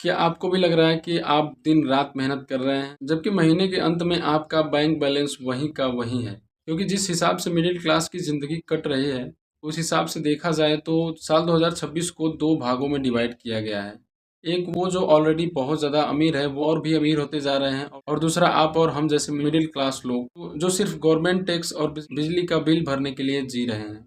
क्या आपको भी लग रहा है कि आप दिन रात मेहनत कर रहे हैं, जबकि महीने के अंत में आपका बैंक बैलेंस वहीं का वहीं है? क्योंकि जिस हिसाब से मिडिल क्लास की ज़िंदगी कट रही है, उस हिसाब से देखा जाए तो साल 2026 को 2 भागों में डिवाइड किया गया है। एक वो जो ऑलरेडी बहुत ज़्यादा अमीर है, वो और भी अमीर होते जा रहे हैं, और दूसरा आप और हम जैसे मिडिल क्लास लोग, जो सिर्फ गवर्नमेंट टैक्स और बिजली का बिल भरने के लिए जी रहे हैं।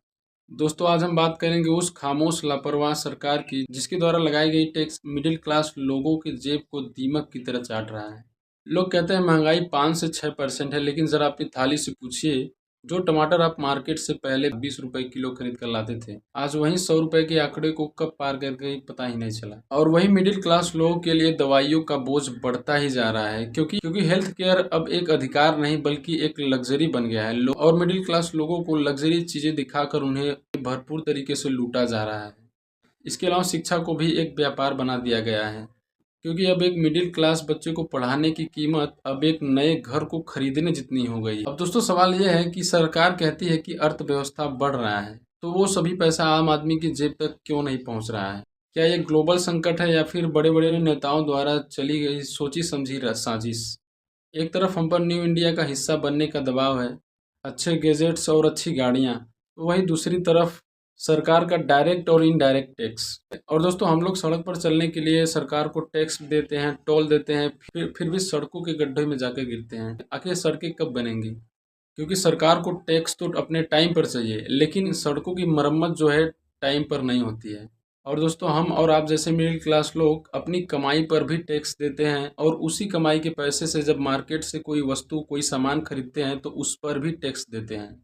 दोस्तों, आज हम बात करेंगे उस खामोश लापरवाह सरकार की, जिसके द्वारा लगाई गई टैक्स मिडिल क्लास लोगों की जेब को दीमक की तरह चाट रहा है। लोग कहते हैं महंगाई 5 से 6% है, लेकिन जरा अपनी थाली से पूछिए, जो टमाटर आप मार्केट से पहले 20 रुपए किलो खरीद कर लाते थे, आज वही 100 रुपए के आंकड़े को कब पार कर गई पता ही नहीं चला। और वही मिडिल क्लास लोगों के लिए दवाइयों का बोझ बढ़ता ही जा रहा है, क्योंकि हेल्थ केयर अब एक अधिकार नहीं बल्कि एक लग्जरी बन गया है। और मिडिल क्लास लोगों को लग्जरी चीजें दिखाकर उन्हें भरपूर तरीके से लूटा जा रहा है। इसके अलावा शिक्षा को भी एक व्यापार बना दिया गया है, क्योंकि अब एक मिडिल क्लास बच्चे को पढ़ाने की कीमत अब एक नए घर को खरीदने जितनी हो गई। अब दोस्तों, सवाल यह है कि सरकार कहती है कि अर्थव्यवस्था बढ़ रहा है, तो वो सभी पैसा आम आदमी की जेब तक क्यों नहीं पहुंच रहा है? क्या ये ग्लोबल संकट है या फिर बड़े बड़े नेताओं द्वारा चली गई सोची समझी साजिश? एक तरफ हम पर न्यू इंडिया का हिस्सा बनने का दबाव है, अच्छे गैजेट्स और अच्छी गाड़ियाँ, तो वहीं दूसरी तरफ सरकार का डायरेक्ट और इनडायरेक्ट टैक्स। और दोस्तों, हम लोग सड़क पर चलने के लिए सरकार को टैक्स देते हैं, टोल देते हैं, फिर भी सड़कों के गड्ढे में जाकर गिरते हैं। आखिर सड़कें कब बनेंगी? क्योंकि सरकार को टैक्स तो अपने टाइम पर चाहिए, लेकिन सड़कों की मरम्मत जो है टाइम पर नहीं होती है। और दोस्तों, हम और आप जैसे मिडिल क्लास लोग अपनी कमाई पर भी टैक्स देते हैं, और उसी कमाई के पैसे से जब मार्केट से कोई वस्तु कोई सामान खरीदते हैं तो उस पर भी टैक्स देते हैं।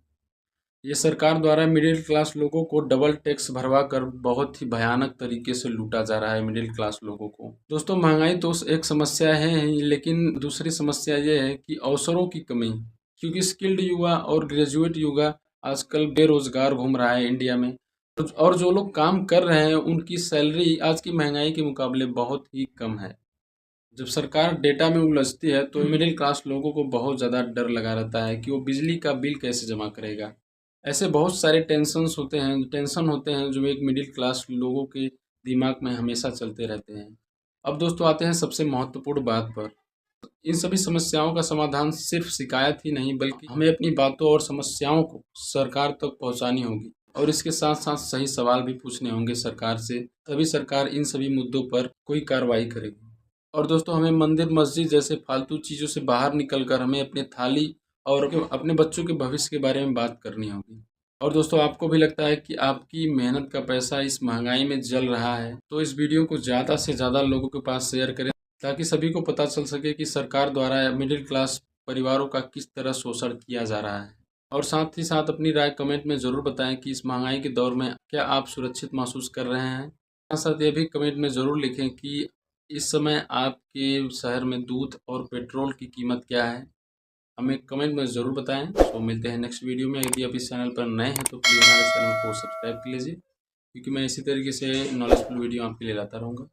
ये सरकार द्वारा मिडिल क्लास लोगों को डबल टैक्स भरवा कर बहुत ही भयानक तरीके से लूटा जा रहा है मिडिल क्लास लोगों को। दोस्तों, महंगाई तो एक समस्या है ही, लेकिन दूसरी समस्या ये है कि अवसरों की कमी, क्योंकि स्किल्ड युवा और ग्रेजुएट युवा आजकल बेरोजगार घूम रहा है इंडिया में, और जो लोग काम कर रहे हैं उनकी सैलरी आज की महंगाई के मुकाबले बहुत ही कम है। जब सरकार डेटा में उलझती है तो मिडिल क्लास लोगों को बहुत ज़्यादा डर लगा रहता है कि वो बिजली का बिल कैसे जमा करेगा। ऐसे बहुत सारे टेंशन होते हैं जो एक मिडिल क्लास लोगों के दिमाग में हमेशा चलते रहते हैं। अब दोस्तों, आते हैं सबसे महत्वपूर्ण बात पर। इन सभी समस्याओं का समाधान सिर्फ शिकायत ही नहीं, बल्कि हमें अपनी बातों और समस्याओं को सरकार तक पहुंचानी होगी, और इसके साथ साथ सही सवाल भी पूछने होंगे सरकार से, तभी सरकार इन सभी मुद्दों पर कोई कार्रवाई करेगी। और दोस्तों, हमें मंदिर मस्जिद जैसे फालतू चीज़ों से बाहर निकलकर हमें अपने थाली और अपने बच्चों के भविष्य के बारे में बात करनी होगी। और दोस्तों, आपको भी लगता है कि आपकी मेहनत का पैसा इस महंगाई में जल रहा है, तो इस वीडियो को ज़्यादा से ज़्यादा लोगों के पास शेयर करें, ताकि सभी को पता चल सके कि सरकार द्वारा मिडिल क्लास परिवारों का किस तरह शोषण किया जा रहा है। और साथ ही साथ अपनी राय कमेंट में ज़रूर बताएं कि इस महंगाई के दौर में क्या आप सुरक्षित महसूस कर रहे हैं। साथ साथ ये भी कमेंट में ज़रूर लिखें कि इस समय आपके शहर में दूध और पेट्रोल की कीमत क्या है। हमें कमेंट में ज़रूर बताएं। तो मिलते हैं नेक्स्ट वीडियो में। यदि आप इस चैनल पर नए हैं तो प्लीज़ हमारे चैनल को सब्सक्राइब कर लीजिए, क्योंकि मैं इसी तरीके से नॉलेजफुल वीडियो आपके लिए लाता रहूँगा।